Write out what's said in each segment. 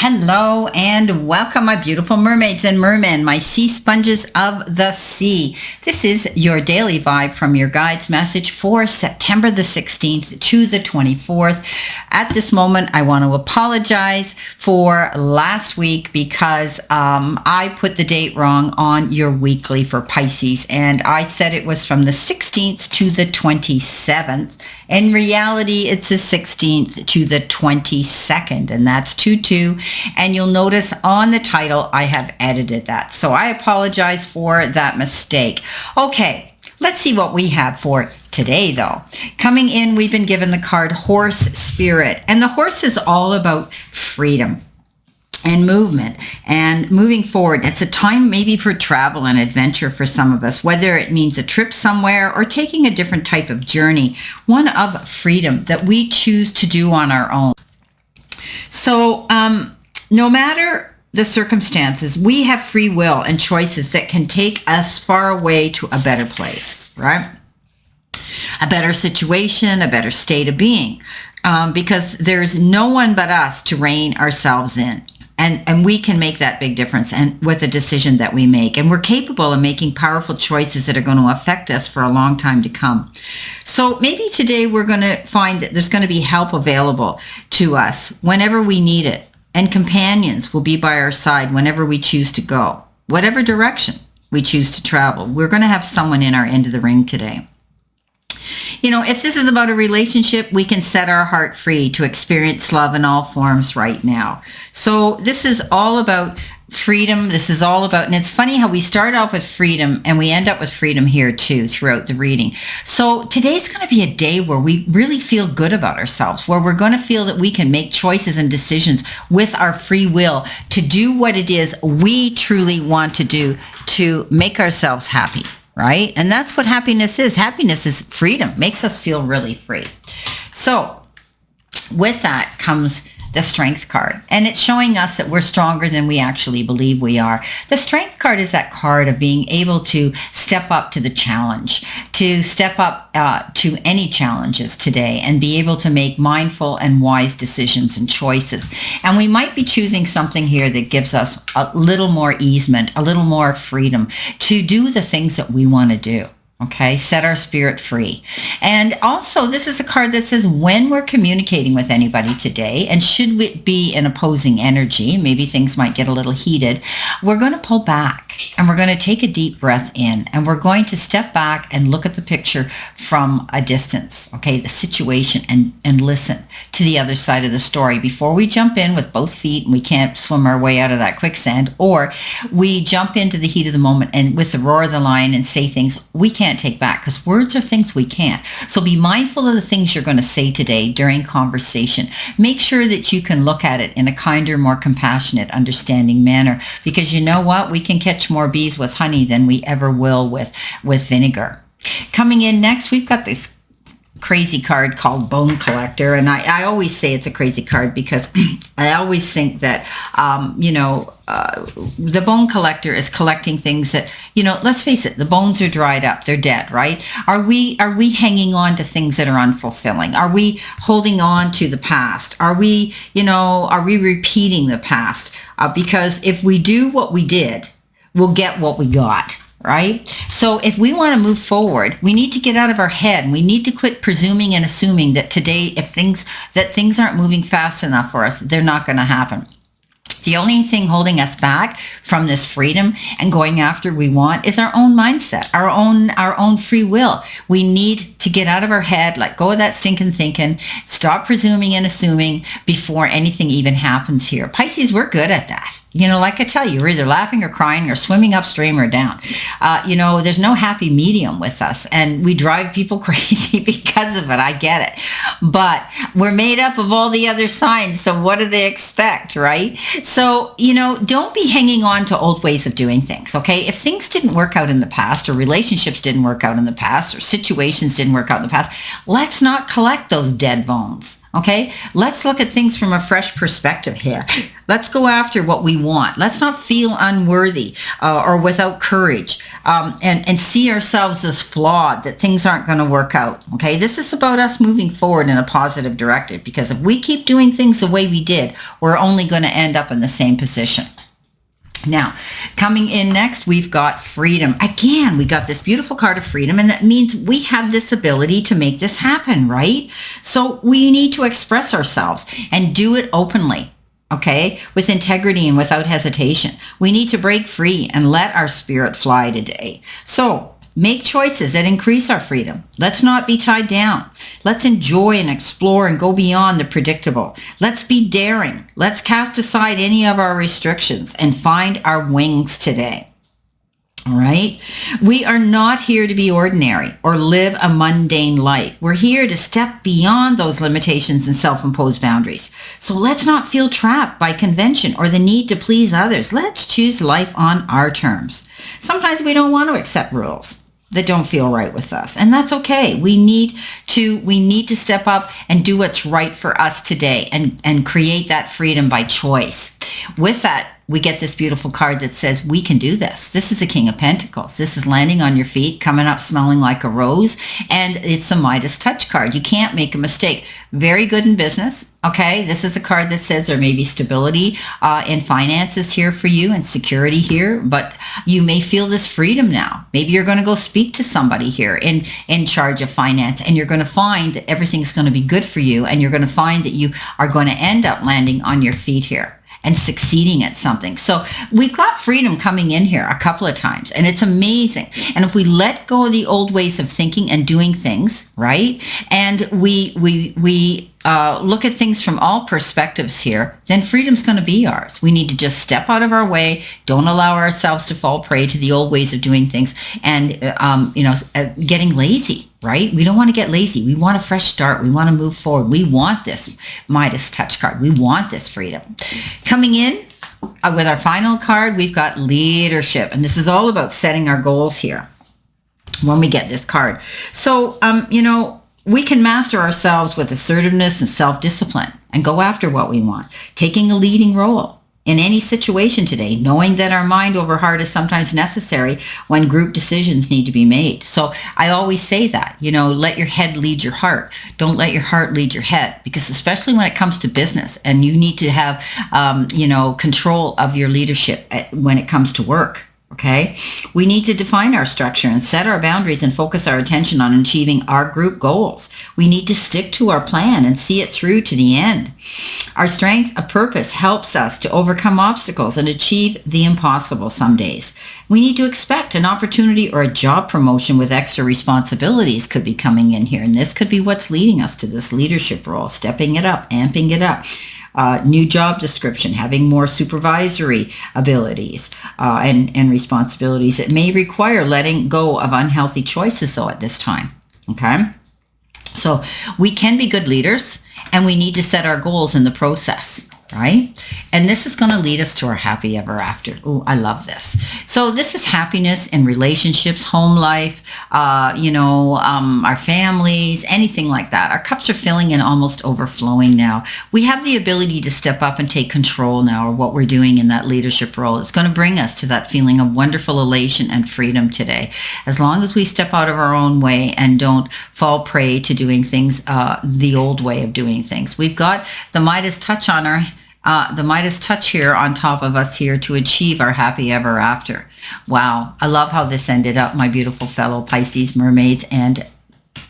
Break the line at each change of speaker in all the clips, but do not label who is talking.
Hello and welcome, my beautiful mermaids and mermen, my sea sponges of the sea. This is your daily vibe from your guides message for September the 16th to the 24th. At this moment, I want to apologize for last week because I put the date wrong on your weekly for Pisces, and I said it was from the 16th to the 27th. In reality, it's the 16th to the 22nd, and that's 2-2. And you'll notice on the title, I have edited that. So I apologize for that mistake. Okay, let's see what we have for today, though. Coming in, we've been given the card Horse Spirit. And the horse is all about freedom and movement and moving forward. It's a time maybe for travel and adventure for some of us, whether it means a trip somewhere or taking a different type of journey, one of freedom that we choose to do on our own. So no matter the circumstances, we have free will and choices that can take us far away to a better place, right? A better situation, a better state of being, because there's no one but us to rein ourselves in. And we can make that big difference and with a decision that we make. And we're capable of making powerful choices that are going to affect us for a long time to come. So maybe today we're going to find that there's going to be help available to us whenever we need it. And companions will be by our side whenever we choose to go. Whatever direction we choose to travel, we're going to have someone in our end of the ring today. You know, if this is about a relationship, we can set our heart free to experience love in all forms right now. So this is all about freedom. This is all about, and it's funny how we start off with freedom and we end up with freedom here too throughout the reading. So today's going to be a day where we really feel good about ourselves, where we're going to feel that we can make choices and decisions with our free will to do what it is we truly want to do to make ourselves happy. Right? And that's what happiness is. Happiness is freedom. Makes us feel really free. So with that comes the Strength card. And it's showing us that we're stronger than we actually believe we are. The Strength card is that card of being able to step up to the challenge, to step up to any challenges today and be able to make mindful and wise decisions and choices. And we might be choosing something here that gives us a little more easement, a little more freedom to do the things that we want to do. Okay, set our spirit free. And also, this is a card that says when we're communicating with anybody today, and should it be an opposing energy, maybe things might get a little heated, we're going to pull back and we're going to take a deep breath in and we're going to step back and look at the picture from a distance, okay, the situation, and listen to the other side of the story before we jump in with both feet and we can't swim our way out of that quicksand, or we jump into the heat of the moment and with the roar of the lion and say things we can't take back, because words are things we can't. So be mindful of the things you're going to say today during conversation. Make sure that you can look at it in a kinder, more compassionate, understanding manner, because you know what? We can catch more bees with honey than we ever will with vinegar. Coming in next, we've got this crazy card called Bone Collector, and I always say it's a crazy card because I always think that the bone collector is collecting things that, let's face it, the bones are dried up, they're dead, right? Are we hanging on to things that are unfulfilling? Are we holding on to the past? Are we repeating the past? Because if we do what we did, we'll get what we got. Right? So if we want to move forward, we need to get out of our head and we need to quit presuming and assuming that today, if things aren't moving fast enough for us, they're not going to happen. The only thing holding us back from this freedom and going after we want is our own mindset, our own free will. We need to get out of our head, let go of that stinking thinking, stop presuming and assuming before anything even happens here. Pisces, we're good at that. Like I tell you, we're either laughing or crying or swimming upstream or down. There's no happy medium with us, and we drive people crazy because of it. I get it. But we're made up of all the other signs, so what do they expect, right? So, don't be hanging on to old ways of doing things, okay? If things didn't work out in the past, or relationships didn't work out in the past, or situations didn't work out in the past, let's not collect those dead bones. Okay, let's look at things from a fresh perspective here. Let's go after what we want. Let's not feel unworthy or without courage. and see ourselves as flawed, that things aren't going to work out. Okay, this is about us moving forward in a positive direction, because if we keep doing things the way we did, we're only going to end up in the same position. Now, coming in next, we've got freedom. Again, we got this beautiful card of freedom, and that means we have this ability to make this happen, right? So we need to express ourselves and do it openly, okay, with integrity and without hesitation. We need to break free and let our spirit fly today. So make choices that increase our freedom. Let's not be tied down. Let's enjoy and explore and go beyond the predictable. Let's be daring. Let's cast aside any of our restrictions and find our wings today. All right? We are not here to be ordinary or live a mundane life. We're here to step beyond those limitations and self-imposed boundaries. So let's not feel trapped by convention or the need to please others. Let's choose life on our terms. Sometimes we don't want to accept rules that don't feel right with us, and that's okay. We need to step up and do what's right for us today and create that freedom by choice. With that, we get this beautiful card that says we can do this. This is the King of Pentacles. This is landing on your feet, coming up smelling like a rose, and it's a Midas touch card. You can't make a mistake. Very good in business, okay? This is a card that says there may be stability in finances here for you and security here, but you may feel this freedom now. Maybe you're going to go speak to somebody here in charge of finance, and you're going to find that everything's going to be good for you, and you're going to find that you are going to end up landing on your feet here and succeeding at something. So we've got freedom coming in here a couple of times, and it's amazing. And if we let go of the old ways of thinking and doing things, right, and we look at things from all perspectives here, then freedom's going to be ours. We need to just step out of our way, don't allow ourselves to fall prey to the old ways of doing things, and getting lazy. Right? We don't want to get lazy. We want a fresh start. We want to move forward. We want this Midas touch card. We want this freedom. Coming in with our final card, we've got leadership. And this is all about setting our goals here when we get this card. So, we can master ourselves with assertiveness and self-discipline and go after what we want, taking a leading role in any situation today, knowing that our mind over heart is sometimes necessary when group decisions need to be made. So I always say that, let your head lead your heart. Don't let your heart lead your head, because especially when it comes to business and you need to have, control of your leadership when it comes to work. Okay, we need to define our structure and set our boundaries and focus our attention on achieving our group goals. We need to stick to our plan and see it through to the end. Our strength of purpose helps us to overcome obstacles and achieve the impossible some days. We need to expect an opportunity or a job promotion with extra responsibilities could be coming in here. And this could be what's leading us to this leadership role, stepping it up, amping it up. New job description, having more supervisory abilities and responsibilities. It may require letting go of unhealthy choices, though, at this time. Okay? So we can be good leaders, and we need to set our goals in the process. Right? And this is going to lead us to our happy ever after. Oh, I love this. So this is happiness in relationships, home life, our families, anything like that. Our cups are filling and almost overflowing now. We have the ability to step up and take control now of what we're doing in that leadership role. It's going to bring us to that feeling of wonderful elation and freedom today. As long as we step out of our own way and don't fall prey to doing things the old way of doing things. We've got the Midas touch on the Midas touch here on top of us here to achieve our happy ever after. Wow. I love how this ended up, my beautiful fellow Pisces, mermaids, and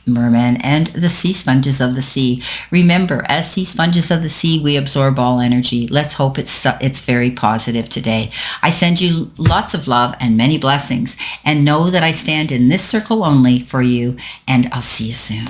mermen, and the sea sponges of the sea. Remember, as sea sponges of the sea, we absorb all energy. Let's hope it's very positive today. I send you lots of love and many blessings, and know that I stand in this circle only for you, and I'll see you soon.